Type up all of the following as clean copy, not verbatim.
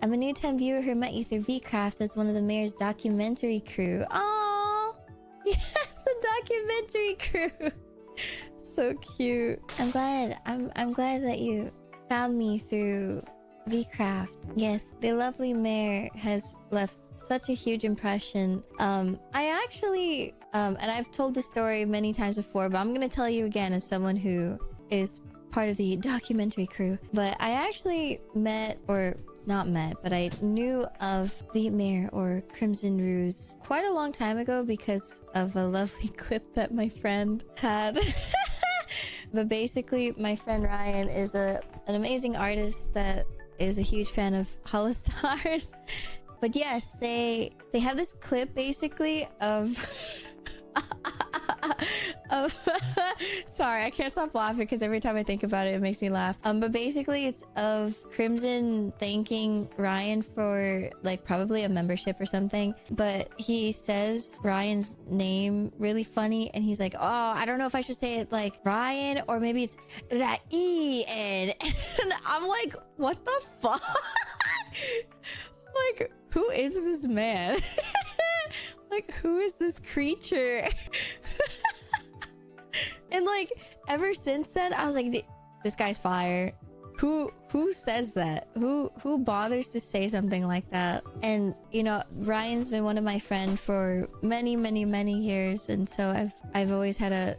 I'm a new-time viewer who met you through 𝐕craft as one of the mayor's documentary crew. Aww! Yes, the documentary crew! So cute. I'm glad that you found me through 𝐕craft. Yes, the lovely mayor has left such a huge impression. I actually, and I've told the story many times before, but I'm gonna tell you again as someone who is part of the documentary crew. But I actually met, or not met, but I knew of the mayor or Crimson Ruse quite a long time ago because of a lovely clip that my friend had. But basically, my friend Ryan is an amazing artist that is a huge fan of holostars. But yes, they have this clip basically of sorry, I can't stop laughing because every time I think about it, it makes me laugh. But basically it's of Crimson thanking Ryan for like probably a membership or something. But he says Ryan's name really funny and he's like, oh, I don't know if I should say it like Ryan or maybe it's Ryan. And I'm like, what the fuck? Like, who is this man? Like, who is this creature? And like, ever since then, I was like, this guy's fire. Who says that? Who bothers to say something like that? And you know, Ryan's been one of my friends for many years, and so I've always had a,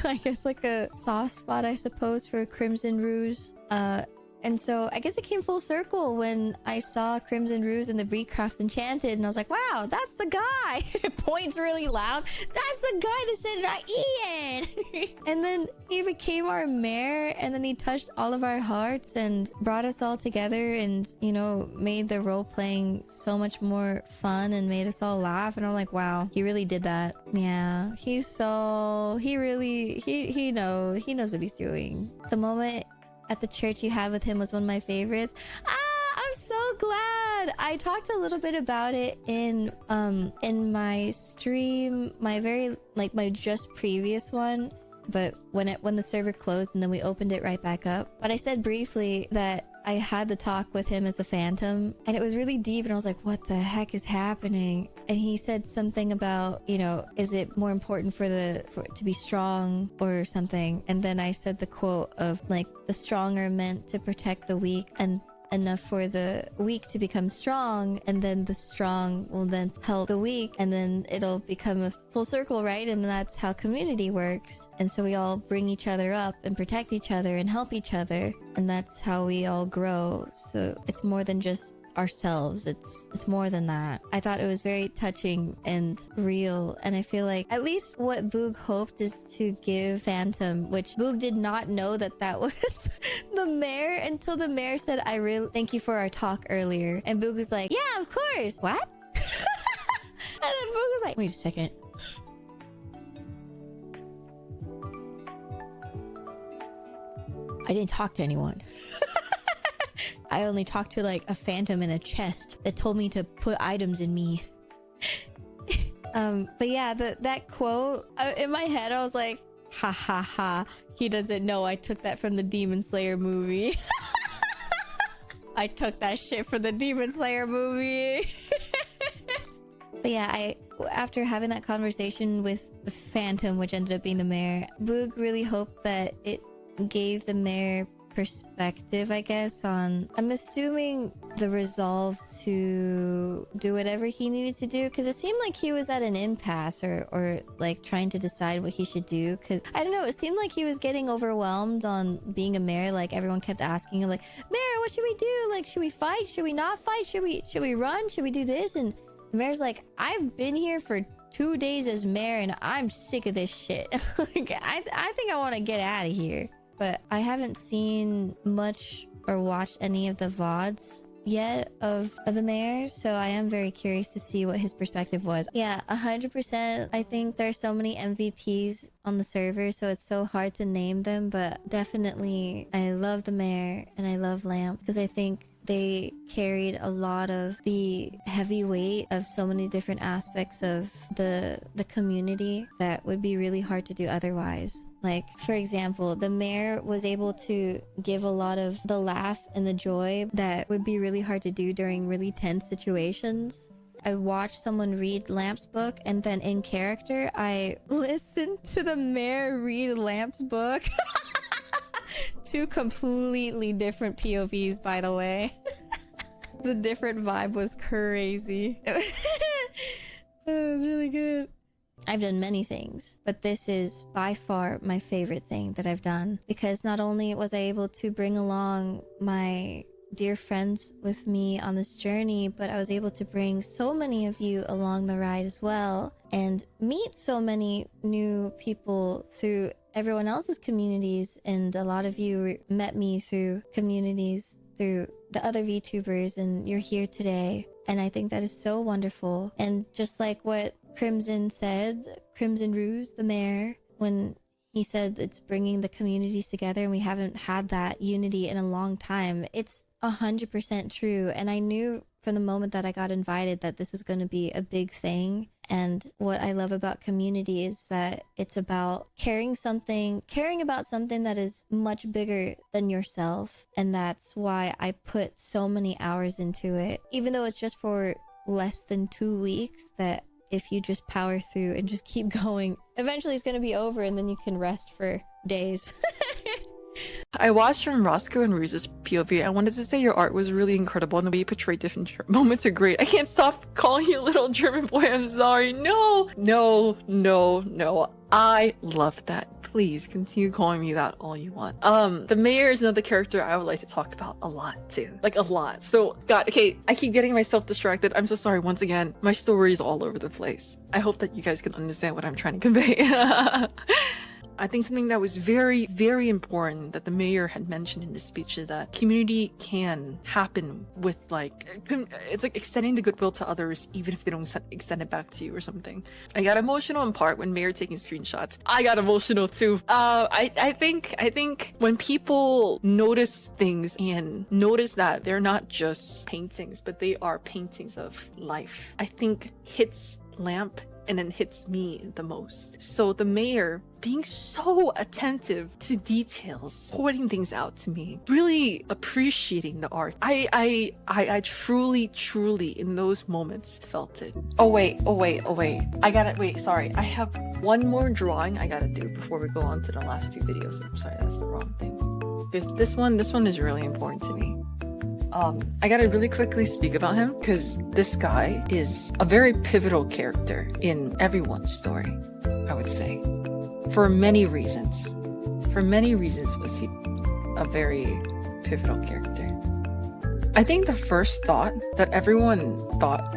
I guess like a soft spot, I suppose, for Crimson Ruse. And so I guess it came full circle when I saw Crimson Ruse in the 𝐕craft Enchanted, and I was like, wow, that's the guy. It points really loud. That's the guy that said Ian. And then he became our mayor, and then he touched all of our hearts and brought us all together and, you know, made the role playing so much more fun and made us all laugh. And I'm like, wow, he really did that. Yeah, he knows what he's doing. The moment at the church you had with him was one of my favorites. I'm so glad. I talked a little bit about it in my stream, my just previous one, but when the server closed and then we opened it right back up. But I said briefly that I had the talk with him as the Phantom, and it was really deep, and I was like, what the heck is happening? And he said something about, you know, is it more important for it to be strong or something? And then I said the quote of like, the strong are meant to protect the weak, and enough for the weak to become strong, and then the strong will then help the weak, and then it'll become a full circle, right? And that's how community works. And so we all bring each other up and protect each other and help each other, and that's how we all grow. So it's more than just ourselves, it's more than that. I thought it was very touching and real, and I feel like at least what Boog hoped is to give Phantom, which Boog did not know that was the mayor until the mayor said, I really thank you for our talk earlier. And Boog was like, yeah, of course. What? And then Boog was like, wait a second, I didn't talk to anyone. I only talked to like a phantom in a chest that told me to put items in me. But yeah, that quote in my head, I was like, ha ha ha, he doesn't know I took that from the Demon Slayer movie. I took that shit from the Demon Slayer movie. But yeah, after having that conversation with the Phantom, which ended up being the mayor, Boog really hoped that it gave the mayor perspective, I guess, on, I'm assuming, the resolve to do whatever he needed to do, because it seemed like he was at an impasse or like trying to decide what he should do, because I don't know, it seemed like he was getting overwhelmed on being a mayor. Like everyone kept asking him like, mayor, what should we do? Like, should we fight? Should we not fight? Should we run? Should we do this? And the mayor's like, I've been here for 2 days as mayor and I'm sick of this shit. Like, I think I want to get out of here. But I haven't seen much or watched any of the VODs yet of the mayor, so I am very curious to see what his perspective was. Yeah, 100%. I think there's so many MVPs on the server, so it's so hard to name them, but definitely I love the mayor and I love Lamp, because I think they carried a lot of the heavy weight of so many different aspects of the community that would be really hard to do otherwise. Like, for example, the mayor was able to give a lot of the laugh and the joy that would be really hard to do during really tense situations. I watched someone read Lamp's book, and then in character, I listened to the mayor read Lamp's book. Two completely different POVs, by the way. The different vibe was crazy. It was really good. I've done many things, but this is by far my favorite thing that I've done, because not only was I able to bring along my dear friends with me on this journey, but I was able to bring so many of you along the ride as well, and meet so many new people through everyone else's communities. And a lot of you met me through communities, through the other VTubers, and you're here today. And I think that is so wonderful. And just like what Crimson said, Crimson Ruse, the mayor, when he said it's bringing the communities together and we haven't had that unity in a long time, it's 100% true. And I knew from the moment that I got invited that this was going to be a big thing. And what I love about community is that it's about caring about something that is much bigger than yourself. And that's why I put so many hours into it, even though it's just for less than 2 weeks. That if you just power through and just keep going, eventually it's going to be over and then you can rest for days. I watched from Roscoe and Ruse's POV. I wanted to say your art was really incredible and the way you portrayed different moments are great. I can't stop calling you little German boy. I'm sorry. No. I love that. Please continue calling me that all you want. The mayor is another character I would like to talk about a lot too. Like a lot. So God, okay, I keep getting myself distracted. I'm so sorry once again. My story is all over the place. I hope that you guys can understand what I'm trying to convey. I think something that was very, very important that the mayor had mentioned in the speech is that community can happen with it's like extending the goodwill to others even if they don't extend it back to you or something. I got emotional in part when mayor taking screenshots. I got emotional too. I think when people notice things and notice that they're not just paintings, but they are paintings of life, I think hits Lamp and then hits me the most. So the mayor being so attentive to details, pointing things out to me, really appreciating the art. I truly in those moments felt it. Oh wait. Sorry. I have one more drawing I gotta do before we go on to the last two videos. I'm sorry, that's the wrong thing. This one is really important to me. I gotta really quickly speak about him because this guy is a very pivotal character in everyone's story, I would say. For many reasons was he a very pivotal character. I think the first thought that everyone thought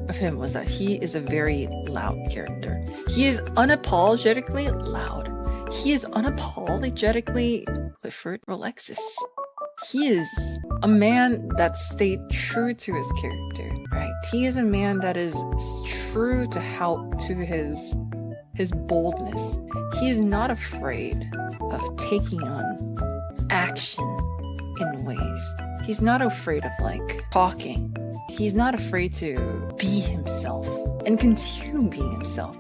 of him was that he is a very loud character. He is unapologetically loud. He is unapologetically Clifford Rolexis. He is a man that stayed true to his character, right? He is a man that is true to his boldness. He is not afraid of taking on action in ways. He's not afraid of talking. He's not afraid to be himself and continue being himself,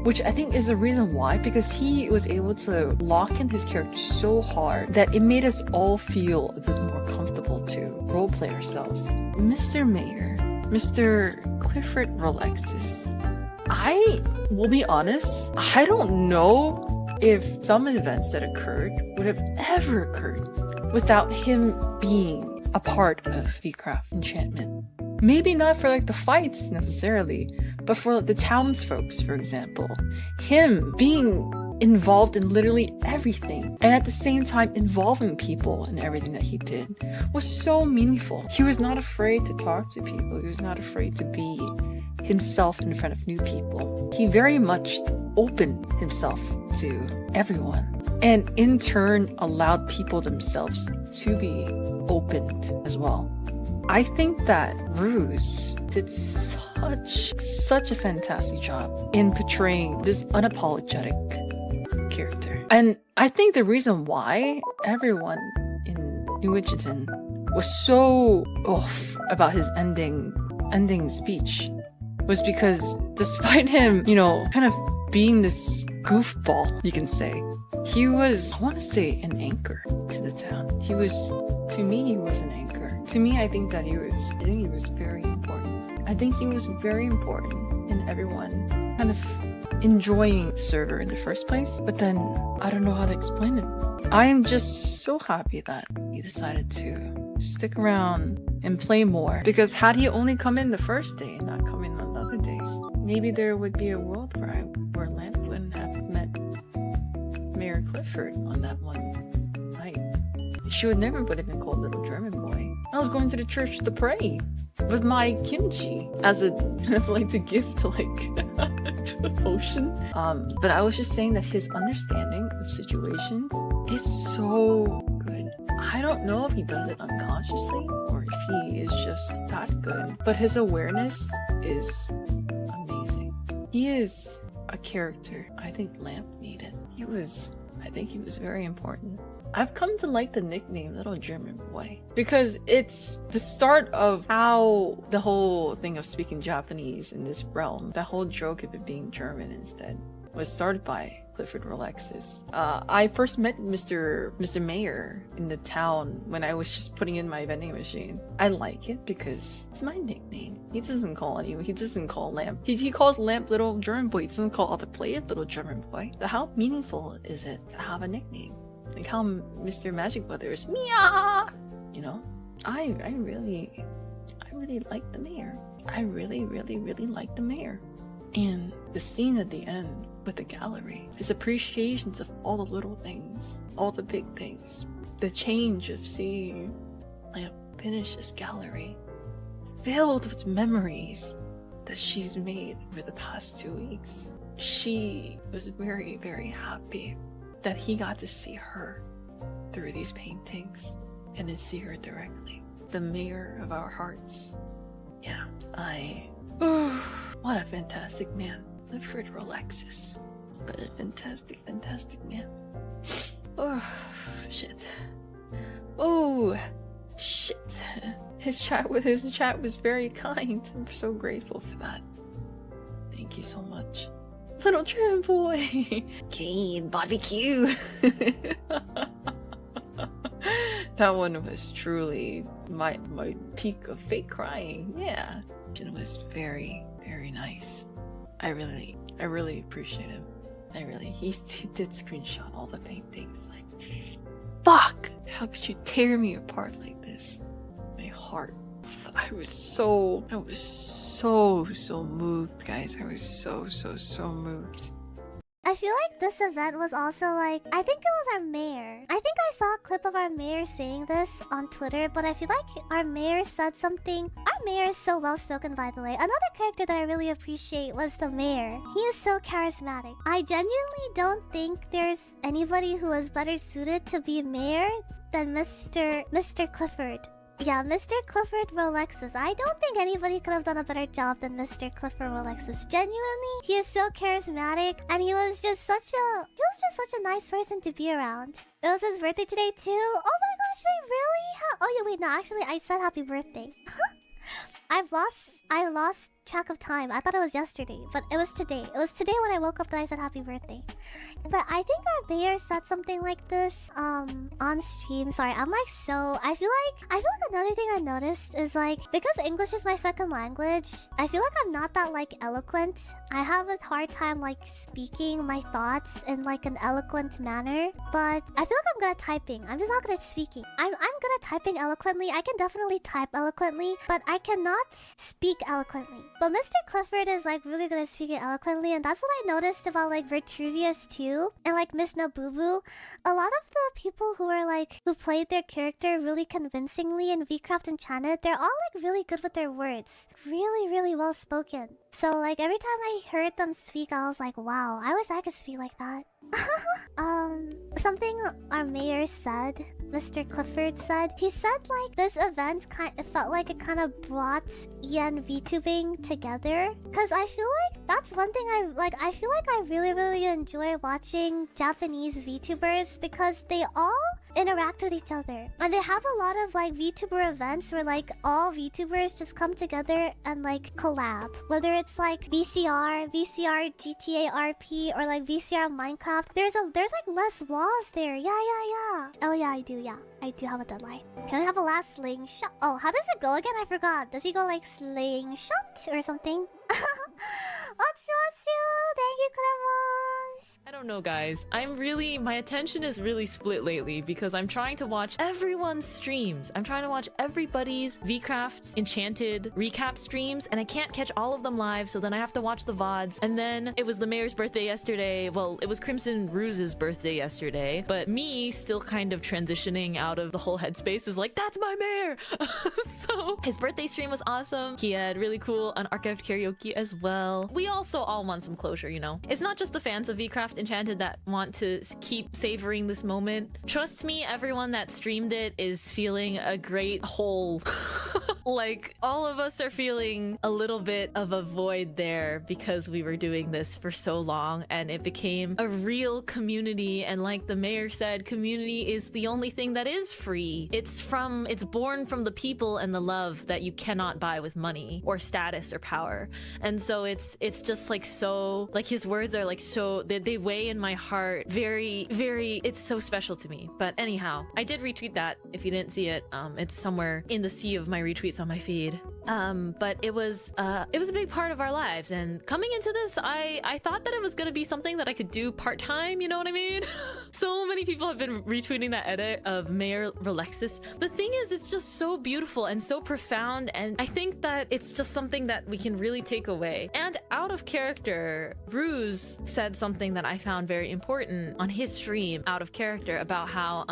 which I think is the reason why, because he was able to lock in his character so hard that it made us all feel a bit more comfortable to roleplay ourselves. Mr. Mayor, Mr. Clifford Rolexis, I will be honest, I don't know if some events that occurred would have ever occurred without him being a part of 𝐓𝐇𝐄𝐒 Enchantment. Maybe not for the fights necessarily, but for the townsfolk, for example. Him being involved in literally everything and at the same time involving people in everything that he did was so meaningful. He was not afraid to talk to people. He was not afraid to be himself in front of new people. He very much opened himself to everyone and in turn allowed people themselves to be opened as well. I think that Ruse did such a fantastic job in portraying this unapologetic character. And I think the reason why everyone in 𝐒𝐄𝐒 was so off about his ending speech was because despite him, kind of being this goofball, you can say. He was, I want to say, an anchor to the town. He was, to me, he was an anchor. To me, I think he was very important. I think he was very important in everyone kind of enjoying the server in the first place. But then, I don't know how to explain it. I am just so happy that he decided to stick around and play more. Because had he only come in the first day and not come in on the other days, maybe there would be a world where Lamp wouldn't have met Mayor Clifford on that one night. She would never would have been called Little German Boy. I was going to the church to pray with my kimchi as a kind of like to give to like to the potion. But I was just saying that his understanding of situations is so good. I don't know if he does it unconsciously or if he is just that good, but his awareness is amazing. He is a character I think Lamp needed. I think he was very important. I've come to like the nickname Little German Boy because it's the start of how the whole thing of speaking Japanese in this realm, the whole joke of it being German instead, was started by Clifford Rolexes. I first met Mr. Mayor in the town when I was just putting in my vending machine. I like it because it's my nickname. He doesn't call anyone. He doesn't call Lamp. He calls Lamp Little German Boy. He doesn't call other players Little German Boy. So how meaningful is it to have a nickname? Like how Mr. Magic Brothers, Mia! You know? I really like the mayor. I really like the mayor. And the scene at the end with the gallery, his appreciations of all the little things, all the big things, the change of seeing Lamp finish this gallery filled with memories that she's made over the past 2 weeks. She was very happy that he got to see her through these paintings and then see her directly. The mayor of our hearts. Yeah, what a fantastic man. Clifford Rolexes. What a fantastic man. Oh, shit. Oh, shit. His chat was very kind. I'm so grateful for that. Thank you so much. Little German Boy. Kane barbecue. That one was truly my peak of fake crying. Yeah. It was very nice. I really appreciate him. He did screenshot all the paintings. Like, fuck! How could you tear me apart like this? My heart. I was so moved, guys. I was so moved. I feel like this event was also like, I think it was our mayor. I think I saw a clip of our mayor saying this on Twitter, but I feel like our mayor said something. Our mayor is so well spoken, by the way. Another character that I really appreciate was the mayor. He is so charismatic. I genuinely don't think there's anybody who is better suited to be mayor than Mr. Clifford. Yeah, Mr. Clifford Rolexes. I don't think anybody could have done a better job than Mr. Clifford Rolexes. Genuinely, he is so charismatic, and he was just such a nice person to be around. It was his birthday today too. Oh my gosh, wait, really? Oh yeah, wait, no, actually, I said happy birthday. I lost track of time. I thought it was yesterday, but it was today. It was today when I woke up that I said happy birthday. But I think our mayor said something like this on stream. Sorry, I'm like so I feel like another thing I noticed is like, because English is my second language, I feel like I'm not that like eloquent. I have a hard time like speaking my thoughts in like an eloquent manner, but I feel like I'm good at typing. I'm just not good at speaking. I'm good at typing eloquently. I can definitely type eloquently, but I cannot speak eloquently. But Mr. Clifford is like really good at speaking eloquently, and that's what I noticed about like Vitruvius too, and like Miss Nobubu. A lot of the people who played their character really convincingly in VCraft Enchanted, they're all like really good with their words. Really well spoken. So like every time I heard them speak, I was like, wow, I wish I could speak like that. Something our mayor said, Mr. Clifford said, he said like this event it felt like it kind of brought EN VTubing together. Cause I feel like that's one thing I feel like I really enjoy watching Japanese VTubers because they all interact with each other. And they have a lot of like VTuber events where like all VTubers just come together and like collab. Whether it's like VCR, GTA RP, or like VCR Minecraft. There's like less walls there. Yeah. Oh yeah, I do. Yeah, I do have a deadline. Can we have a last slingshot? Oh, how does it go again? I forgot. Does he go like slingshot or something? Otsu, thank you, Clemos. I don't know, guys. My attention is really split lately because I'm trying to watch everyone's streams. I'm trying to watch everybody's VCraft Enchanted recap streams, and I can't catch all of them live, so then I have to watch the VODs. And then it was the mayor's birthday yesterday. Well, it was Crimson Ruse's birthday yesterday, but me still kind of transitioning out of the whole headspace is like, that's my mayor! So his birthday stream was awesome. He had really cool unarchived karaoke as well. We also all want some closure, you know? It's not just the fans of VCraft Enchanted that want to keep savoring this moment. Trust me, everyone that streamed it is feeling a great hole. Like, all of us are feeling a little bit of a void there because we were doing this for so long and it became a real community. And like the mayor said, community is the only thing that is free. It's born from the people and the love that you cannot buy with money or status or power. And so it's just like so, like his words are like so, they weigh in my heart very, very, it's so special to me. But anyhow, I did retweet that if you didn't see it. It's somewhere in the sea of my retweets on my feed. But it was a big part of our lives, and coming into this, I thought that it was gonna be something that I could do part-time, you know what I mean? So many people have been retweeting that edit of Mayor Relexis. The thing is, it's just so beautiful and so profound, and I think that it's just something that we can really take away. And out of character, Ruse said something that I found very important on his stream, out of character, about how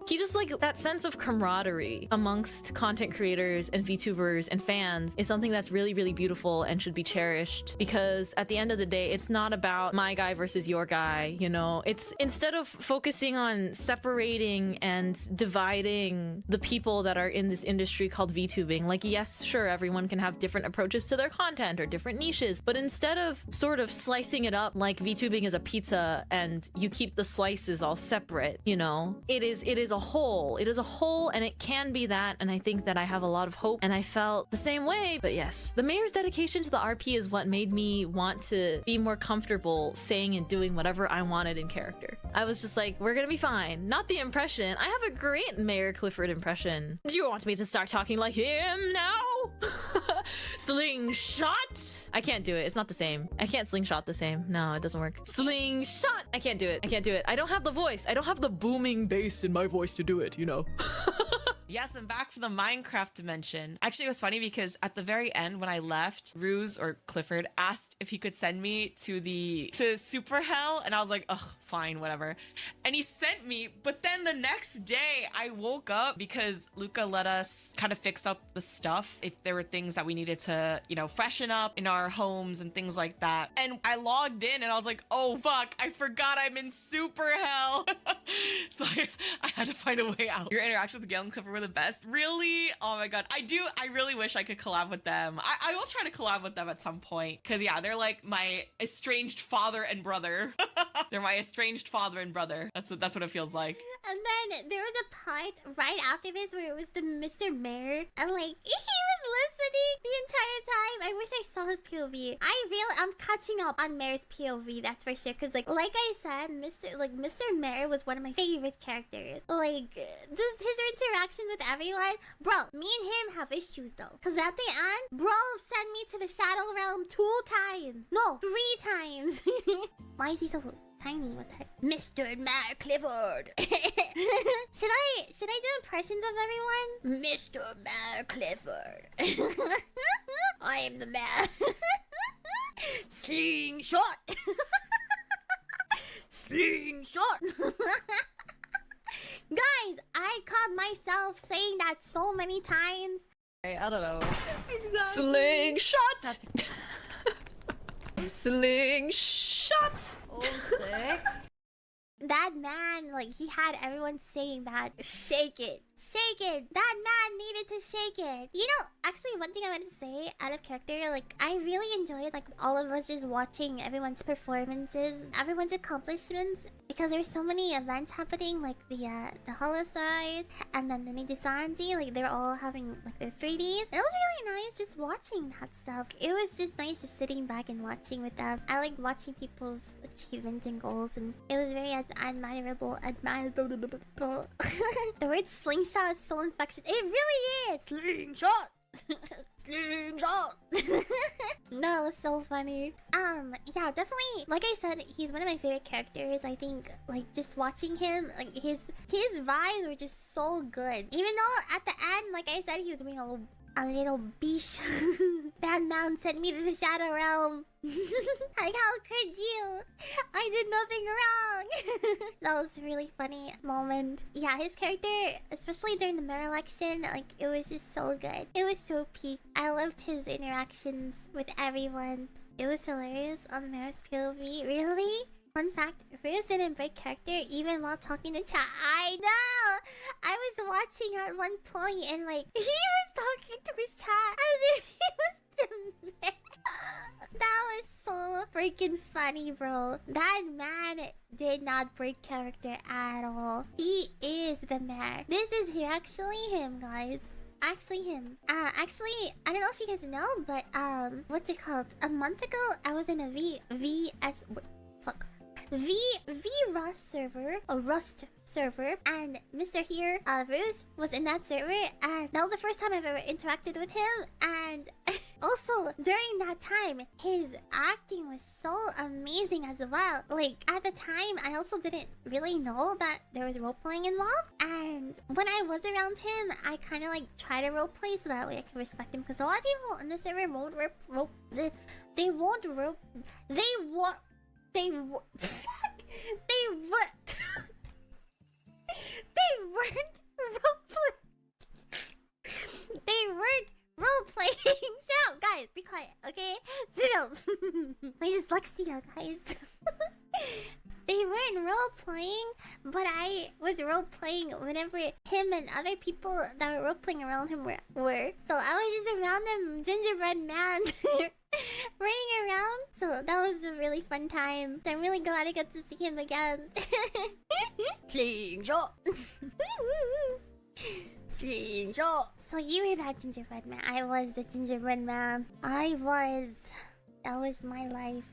he just like that sense of camaraderie amongst content creators and VTubers and fans is something that's really, really beautiful and should be cherished, because at the end of the day, it's not about my guy versus your guy, you know? It's instead of focusing on separating and dividing the people that are in this industry called VTubing, like, yes, sure, everyone can have different approaches to their content or different niches, but instead of sort of slicing it up like VTubing is a pizza and you keep the slices all separate, you know, it is a whole. It is a whole, and it can be that, and I think that I have a lot of hope, and I felt the same way. But yes, the mayor's dedication to the RP is what made me want to be more comfortable saying and doing whatever I wanted in character. I was just like, we're gonna be fine. Not the impression. I have a great Mayor Clifford impression. Do you want me to start talking like him now? Slingshot? I can't do it. It's not the same. I can't slingshot the same. No, it doesn't work. Slingshot! I can't do it. I can't do it. I don't have the voice. I don't have the booming bass in my voice to do it, you know? Yes, I'm back from the Minecraft dimension. Actually, it was funny because at the very end when I left, Ruse or Clifford asked if he could send me to Super Hell, and I was like, ugh, fine, whatever. And he sent me, but then the next day I woke up because Luca let us kind of fix up the stuff if there were things that we needed to, you know, freshen up in our homes and things like that. And I logged in and I was like, oh fuck, I forgot I'm in Super Hell. So I had to find a way out. Your interaction with Gale and Clifford were the best. Really? Oh my god. I really wish I could collab with them. I will try to collab with them at some point, because yeah, they're like my estranged father and brother. They're my estranged father and brother. That's what it feels like. And then there was a part right after this where it was the Mr. Mayor, and like he was listening the entire time. I wish I saw his POV. I'm catching up on Mayor's POV, that's for sure. Cause like I said, Mr. Mayor was one of my favorite characters. Like just his interactions with everyone. Bro, me and him have issues though. Cause at the end, bro sent me to the Shadow Realm 2 times. No, 3 times. Why is he so tiny? What the heck? Mr. Mayor Clifford. Should I do impressions of everyone? Mr. Mayor Clifford. I am the man. Slingshot. Slingshot. Guys, I caught myself saying that so many times. I don't know. Exactly. Slingshot! Slingshot! Oh, sick. That man, like, he had everyone saying that. Shake it. shake it. That man needed to shake it. You know, actually, one thing I wanted to say out of character, like, I really enjoyed, like, all of us just watching everyone's performances, everyone's accomplishments, because there's so many events happening, like the holostars, and then the Ninja Sanji, like, they're all having, like, their 3Ds. And it was really nice just watching that stuff. It was just nice just sitting back and watching with them. I like watching people's achievements and goals, and it was very admirable. The word slingshot is so infectious. It really is! Slingshot! Slingshot! That was so funny. Yeah, definitely. Like I said, he's one of my favorite characters. I think, like, just watching him, like, his vibes were just so good. Even though at the end, like I said, he was being a little beesh. Bad man sent me to the Shadow Realm. Like, how could you? I did nothing wrong. That was a really funny moment. Yeah, his character, especially during the mayor election, like, it was just so good. It was so peak. I loved his interactions with everyone. It was hilarious on Mayor's POV. Really? Fun fact, Riz didn't break character even while talking to chat. I know! I was watching at one point and, like, he was talking to his chat as if he was the mayor. That was so freaking funny, bro. That man did not break character at all. He is the mayor. This is actually him, guys. Actually him. Actually, I don't know if you guys know, but, what's it called? A month ago, I was in a Rust server, and Mr. Here, Ruse, was in that server, and that was the first time I've ever interacted with him, and also, during that time, his acting was so amazing as well. Like, at the time, I also didn't really know that there was role-playing involved, and when I was around him, I kind of, like, try to role-play so that way I can respect him, because a lot of people in the server won't they won't role playing. Shut up, guys. Be quiet, okay? Shut up. My dyslexia, guys. They weren't role playing, but I was role playing whenever him and other people that were role playing around him were. So I was just around them, gingerbread man. Running around. So that was a really fun time. So I'm really glad I got to see him again. Slingshot. Slingshot. So you were that gingerbread man. I was the gingerbread man. That was my life.